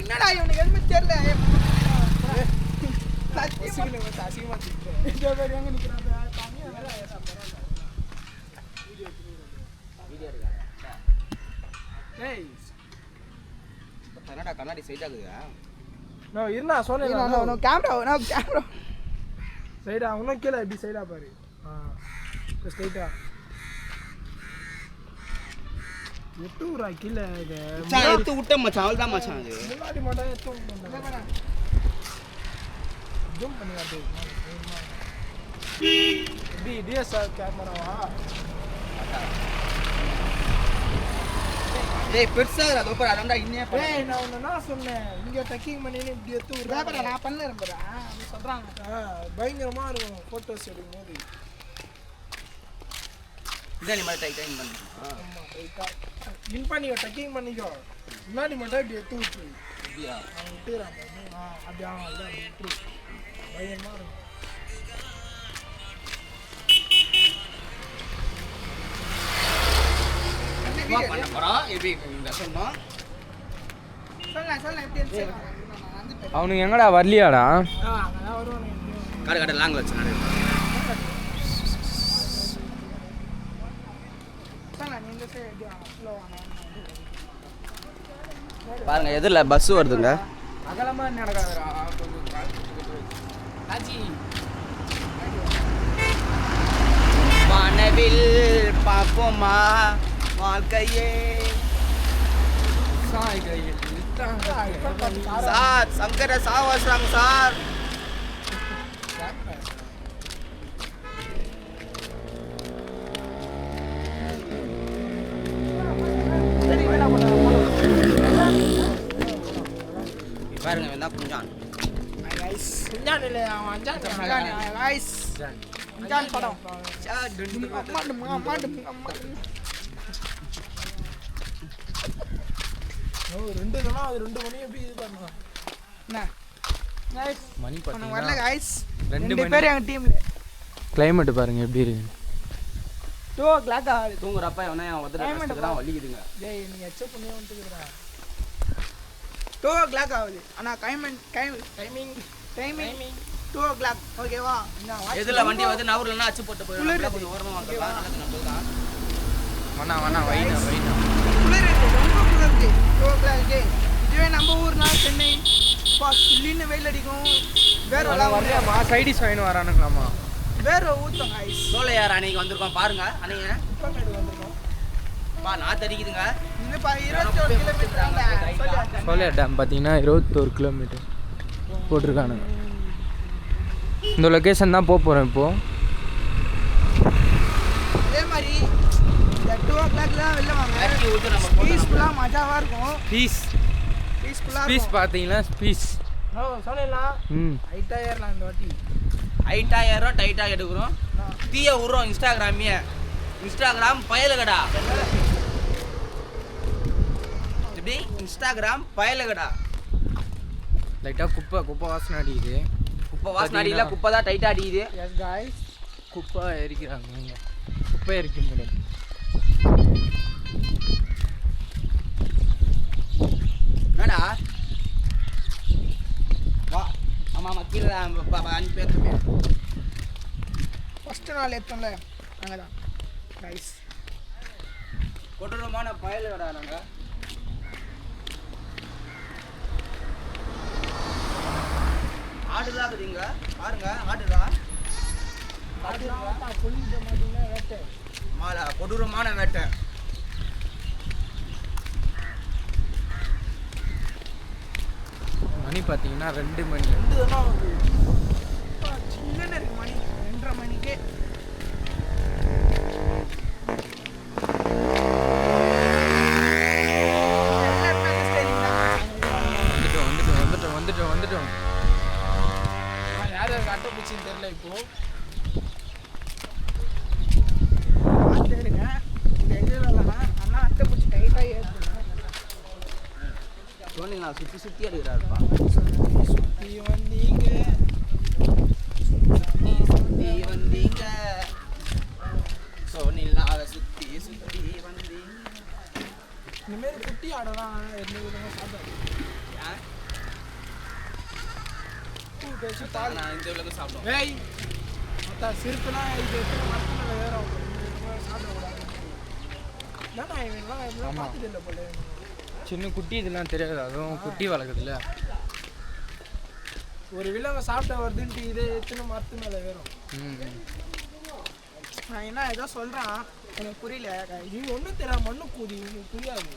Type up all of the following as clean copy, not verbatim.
என்னடா இவனுக்கு எதுவுமே தெரியல கண்ணாடி சைட் ஆகுதா இருந்தா சொன்னேன் கேமரா சைடா அவனும் கீழே எப்படி சைடா பாரு ஸ்ட்ரைட்டா எட்டூரா கீழே எடுத்து விட்ட மச்சான் அவள் தான் மச்சான் அது முன்னாடி மட்டும் எடுத்து ஜூம் பண்ணி காட்டு எப்படி டிஎஸ்ஆர் கேமராவா டேய் பெருசா அதோ பாரு அடண்டா இன்னே டேய் நான் என்ன சொன்னேன் இங்க டக்கிங் பண்ணி இப்படி எடுத்து விடுறா நான் பண்ணல நம்பறா அப்படி சொல்றாங்க பயங்கரமா இருக்கும் போட்டோஸ் எடுக்கும்போது இதான் நீ மாதிரி டைம் பண்ணு ஆமா ரைட்டா இன் பண்ணியோ டக்கிங் பண்ணிக்கோ முன்னாடி மட்டும் இப்படி எடுத்து விட்டு அப்படியா விட்டுறாங்க அப்படி அதான் விட்டு பயங்கரமா இருக்கும் பண்ண போறோம் எப்படி இந்த சொன்னோம் சொல்ல எப்படி அவனுக்கு எங்கடா வரலையாடா அங்கதான் வருவானுங்க கடை கடை லாங் வச்சு நடை பாருங்க எதிரில் பஸ் வருதுங்க அகலமா நடக்காதடா வானவில் பார்ப்போமா வாழ்க்கையே சார் சங்கர சாவஸ்ராங்க சார் பாருங்க என்ன குஞ்சான் குஞ்சான் இல்லை அவன் அஞ்சான் குஞ்சான் படம் ரெண்டு தானா அது 2 மணி எப்படி இது பண்ணலாம் என்ன गाइस மணி பண்ண வரல गाइस 2 பேர் எங்க டீம்ல கிளைமேட் பாருங்க எப்படி இருக்கு 2 o'clock ஆகுது தூங்குறப்ப எவனே வந்துடுறான் வலிக்குதுங்க டேய் நீ எச்ச பண்ணி வந்துக்குறா 2 o'clock ஆகுது ஆனா டைமிங் 2 o'clock ஓகேவா எதுல வண்டி வந்து நவர்லனா அச்சு போட்டு போயிடும் கொஞ்சம் ஓரமா வாங்கலாம் நல்லது நம்மளுக்கு வண்ணா வைனா குளிர் இருக்கு ரொம்ப குளிர் இருக்கு 2 o'clock இதுவே நம்ம ஊர்னா சென்னை சில்லின்னு வெயில் அடிக்கும் வேற வரலையாமா சைடிஸ் வாங்கிட்டு வரானுங்களாமா வேற ஊத்தம் गाइस சோலையார் அன்னைக்கு வந்திருக்கோம் பாருங்க அன்னைக்கு வந்திருக்கோம் பா நாத்து அடிக்குதுங்க இந்த 21 கிலோமீட்டர் சோலையார் டேம் பார்த்தீங்கன்னா 21 கிலோமீட்டர் போட்டிருக்கானுங்க இந்த லொக்கேஷன் தான் போகிறோம் இப்போது அதே மாதிரி இந்த 2 o'clock தான் வெளில வாங்க பீஸ்ஃபுல்லாக மஜாவாக இருக்கும் பீஸ்ஃபுல்லாக ஸ்பீஸ் பார்த்தீங்கன்னா ஸ்பீஸ் சொன்னேன்லாம் ஹைட்டா ஏறலாம் இந்த வாட்டி ஹைட்டா ஏறோம் டைட்டா எடுக்கிறோம் தீய விடுறோம் இன்ஸ்டாகிராம் பயலுகடா எப்படி இன்ஸ்டாகிராம் பயலுகடா லைட்டாக குப்பை வாசனை அடிக்குது குப்பை வாசனை அடிக்கல குப்பை தான் டைட்டா அடிக்குது எஸ் गाइस குப்பை எரிக்கிறாங்க இங்கே குப்பை எரிக்க முடியும் என்னடா வா ஆமாம் கீழே அஞ்சு பேருக்குமே ஃபஸ்ட்டு நாள் எடுத்தோம்ல அங்கே தான் ரைஸ் கொடூரமான பயலுகடா நாங்கள் ஆடுதான் இருக்குதுங்க பாருங்க ஆடுதா சொல்லிட்டு மாட்டீங்கன்னா வேட்டை மாலா கொடூரமான வேட்டை மணி பார்த்தீங்கன்னா 2 மணி சின்னன்னு இருக்கு மணி 2:30 மணிக்கே வந்துட்டோம் யார் அட்டை பிடிச்சின்னு தெரியல இப்போ பார்த்துருங்க இந்த எதிரிலனா அண்ணா அட்டை பிடிச்சி டைட்டாக ஏற்றுங்க சொன்னீங்களா சுற்றி அடிக்கிறாருப்பா சுற்றி வந்தீங்க வந்தீங்க சோனில்லாத சுற்றி வந்தீங்க இந்தமாரி குட்டி ஆடலாம் எந்த விதமாக சாப்பிடாது பேசி பால் நான் இந்த விலங்கு சாப்பிடுவோம். ஏய் மொத்த சிரிப்புனா இது எத்தனை மரத்தில் வேற சாப்பிடக்கூடாது. என்னடா இவங்கெல்லாம் பார்த்துட்டு இல்லை போல. சின்ன குட்டி இதெல்லாம் தெரியாது, அதுவும் குட்டி வளர்க்குதுல்ல. ஒரு விலங்கை சாப்பிட்ட வருதுன்ட்டு இதே எத்தனை மரத்து மேலே ஏறும். நான் என்ன ஏதோ சொல்கிறான் எனக்கு புரியல. நீ ஒன்றும் தெரியாது, மண்ணு கூதி உங்களுக்கு புரியாது.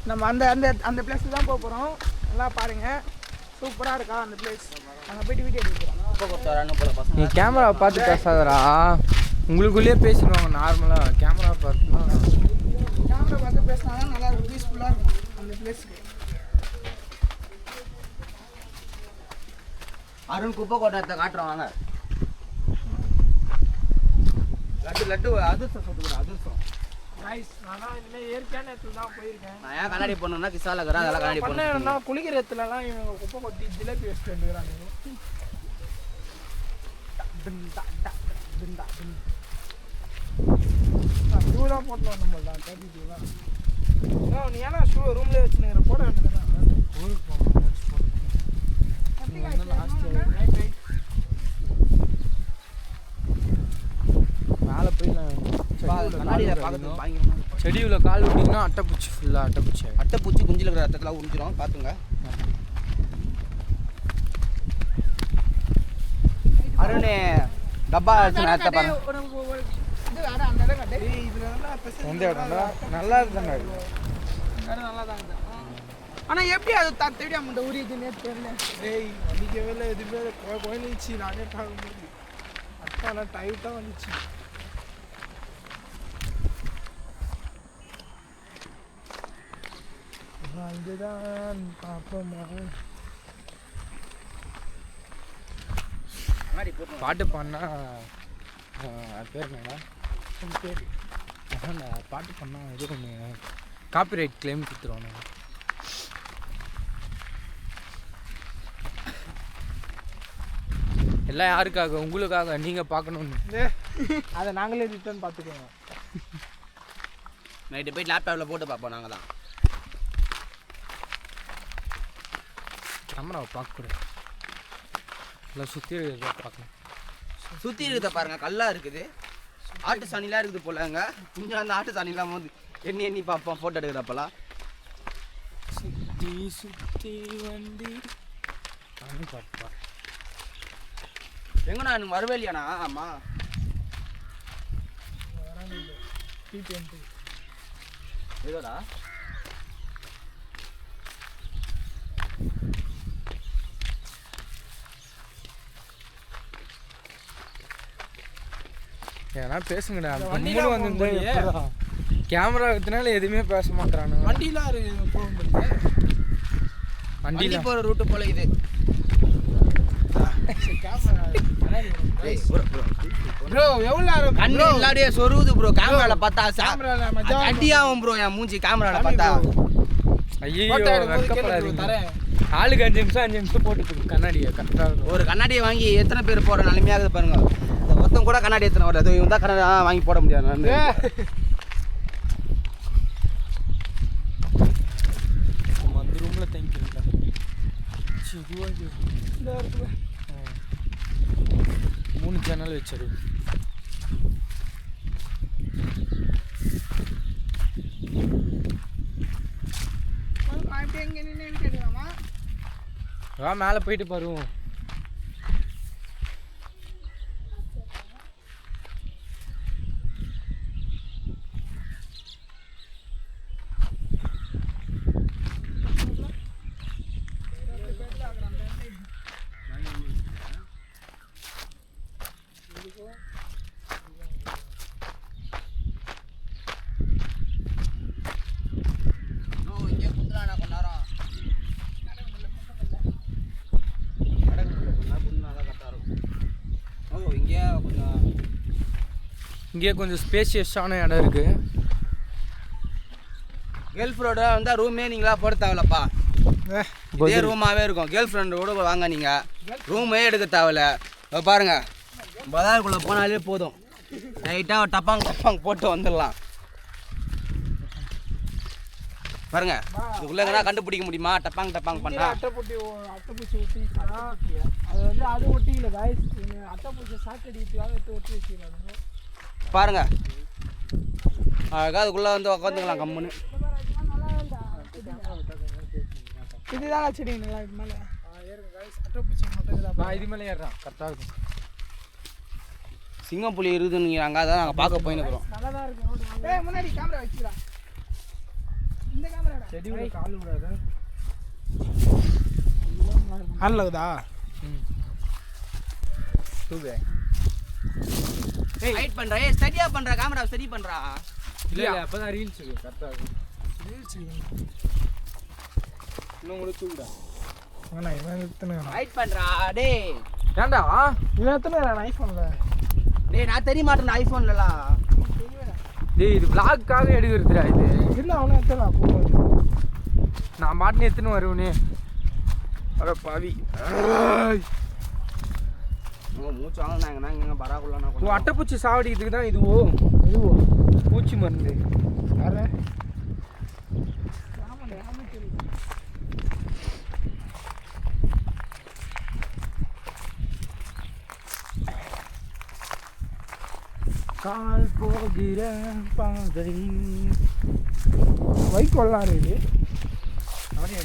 நம்ம அந்த அந்த அந்த பிளேஸுக்கு தான் போக போகிறோம். நல்லா பாருங்கள், சூப்பராக இருக்கா அந்த பிளேஸ். அங்கே போய்ட்டு வீடியோ எடுக்கிறோம். அப்போ கொடுத்தாரான்னு போல நீ பசங்க. கேமராவை பார்த்து பேசாதடா, உங்களுக்குள்ளேயே பேசிடுவாங்க நார்மலாக. கேமரா பார்த்துனா கேமரா பார்த்து பேசினா தான் நல்லா இருக்கும், பீஸ்ஃபுல்லாக இருக்கும் அந்த பிளேஸுக்கு. அருண் குப்பை கொட்டாரத்தை காட்டுறோம் வாங்க. லட்டு லட்டு அதிர்ஷ்டம் சொல்லுங்க, அதிர்ஷ்டம். நைஸ். ஆனால் இனிமேல் இயற்கையான இடத்துல தான் போயிருக்கேன். நான் ஏன் கண்ணாடி போடணும்னா கிசால இருக்கிறேன், அதெல்லாம் கண்ணாடி போடணும். பண்ணா குளிக்கிற இடத்துலலாம் இவங்க குப்பை கொட்டி ஜிலேபி வச்சுட்டு வந்துக்கிறாங்க. ஷூ தான் போட்டு நம்மள்தான் தேர்ட்டி ஷூலாம். நீ ஏன்னா ஷூ ரூம்லேயே வச்சுருக்கிற போட வேண்டியதுதான். ஊருக்கு போகணும் மேலே போயிடலாம். கண்ணாடியில் பார்க்கறதுக்கு பயங்கரமா இருக்கும். செடியில் கால் விட்டிங்கன்னா அட்டைப்பூச்சி, ஃபுல்லாக அட்டைப்பூச்சி. அட்டைப்பூச்சி குஞ்சில் இருக்கிற ரத்தத்தில் உறிஞ்சிரும், பார்த்துங்க. அருணே டப்பா நேரத்தை பாருங்க. இது வேற அந்த இடம் கட்டு. இதில் நல்லா எந்த இடம்டா? நல்லா இருக்குதாங்க. இடம் நல்லா தான் இருக்குது. ஆனால் எப்படி அது தேடி அமௌண்ட் உரியுதுன்னே தெரியல. ஏய் அன்றைக்கி வேலை எதுவுமே கோயிலுச்சு. நானே பார்க்கும்போது அட்டாலாம் டைட்டாக வந்துச்சு. அதுதான் பார்ப்போமா. கண்ணாடி போட்டு பாட்டு பாடினா அது பேர் என்னடா? சரி அதான்டா, பாட்டு பண்ணால் இது ஒன்று காப்பிரைட் கிளைம் கொடுத்துருவானு. எல்லாம் யாருக்காக? உங்களுக்காக, நீங்கள் பார்க்கணுன்னு. அதை நாங்களே ரிட்டர்ன் பார்த்துக்கோங்க. நைட்டு போய் லேப்டாப்பில் போட்டு பார்ப்போம் நாங்கள் தான். கேமராவை பார்க்கக்கூடாது, எல்லாம் சுற்றி இருக்கிறத பார்க்கலாம். சுற்றி இருக்கிறத பாருங்க, கல்லாக இருக்குது, ஆட்டு சாணிலாம் இருக்குது போலங்க. இங்கே அந்த ஆட்டு சாணிலாம் வந்து எண்ணி எண்ணி பார்ப்போம் ஃபோட்டோ எடுக்கிறப்பெல்லாம். சுற்றி சுற்றி வண்டி பார்ப்பா. எங்கண்ணா எனக்கு வரவே இல்லையாண்ணா? ஆமாம் T20 ஏதோடா ஏன்னா பேசுங்கடா. வண்டியில வந்து கேமரா எடுத்தனால எதுவுமே பேச மாட்டானு. வண்டிலாம் போக முடியல. வண்டி வண்டியில் போகிற ரூட்டு போல இது. ப்ரோ எவ்வளோ நேரம் கண்ணு இல்லாடியே சொருகுது ப்ரோ. கேமரால பார்த்தா கேமரால மஜா அடியாகும் ப்ரோ என் மூஞ்சி கேமரால பார்த்தா. ஐயோ போட்டோ எடுக்கும்போது வெட்கப்படாதீங்க. தரேன். ஆளுக்கு 5 நிமிஷம் போட்டு கண்ணாடியை கரெக்டாக இருக்கும். ஒரு கண்ணாடியை வாங்கி எத்தனை பேர் போட நிலைமையாகுது பாருங்க. ஒருத்தன் கூட கண்ணாடி எத்தனை வருது, இவன் தான் கண்ணாடி வாங்கி போட முடியாது. அந்த ரூமில் தேங்கிக்கிறேன். இந்த இடத்துல 3 சேனல் வச்சிரு. அப்படியே எங்கே நின்று வீட்டு எடுக்கலாமா? வா மேலே போயிட்டு பாருவோம். இங்கே குந்துலாண்ணா கொஞ்ச நேரம் இங்கே கொஞ்சம் ஸ்பேஷியஸான இடம் இருக்குது. கேர்ள் ஃப்ரெண்டோட வந்தால் ரூமே நீங்களா போட தேவையில்லப்பா, இதே ரூமாகவே இருக்கும். கேர்ள் ஃப்ரெண்டோட வாங்க, நீங்கள் ரூமே எடுக்க தேவையில்ல. பாருங்க, பதாருக்குள்ளே போனாலே போதும், லைட்டாக டப்பாங் டப்பாங் போட்டு வந்துடலாம். பாருங்க இதுக்குள்ள எங்கன்னா கண்டுபிடிக்க முடியுமா? டப்பாங் டப்பாங் பண்ணா அட்டைப்பூச்சி ஒட்டிக்கலாம். அது வந்து அது ஒட்டிக்கல காய்ஸ். அட்டைப்பூச்சி சாக்கடிக்காக ஒட்டி வச்சுக்கிறாங்க. பாருங்க அழகா அதுக்குள்ள வந்து உட்காந்துக்கலாம் கம்முன்னு. இதுதான் செடி நல்லா இது மேலே ஏறுங்க காய்ஸ். அட்டைப்பூச்சி மட்டும் இது மேலே ஏறுறான் கரெக்டாக இருக்கும். சிங்கப்புலி இருக்குதுன்னு அதான் நாங்கள் பார்க்க போயின்னுக்குறோம். நல்லா தான் இருக்கு. ஏய் முன்னாடி கேமரா வச்சுக்கிறா. இந்த கேமரா செடி கால் விடாத. ஆன்ல இருக்குதா? தூக்கு. வெயிட் பண்றா. ஏய் ஸ்டடியா பண்றா. கேமரா ஸ்டடி பண்றா. இல்லை அப்பதான் ரீல்ஸ் கரெக்டாக இருக்கும். இன்னும் கூட தூக்குடா. வேணா இவன் எத்தனை வெயிட் பண்றா. டேய் ஏன்டா இவன் எத்தனை ஐஃபோன்ல டேய் நான் தெரிய மாட்டேன் ஐஃபோன்லலாம். டேய் இது vlogக்காக எடுக்கிறதுடா இது. இல்லை அவனை எத்தனை போகுது. நான் மாட்டினு எத்தனை வருவனே. அட பாவி. மூச்சு வாங்க நாங்கள் பராக்குள்ள அட்டைப்பூச்சி சாவடிக்கிறதுக்கு தான் இதுவோ பூச்சி மருந்து. யாரு கால் போகிற பாதை வைக்கோல்லாம் இருக்குது. அவனே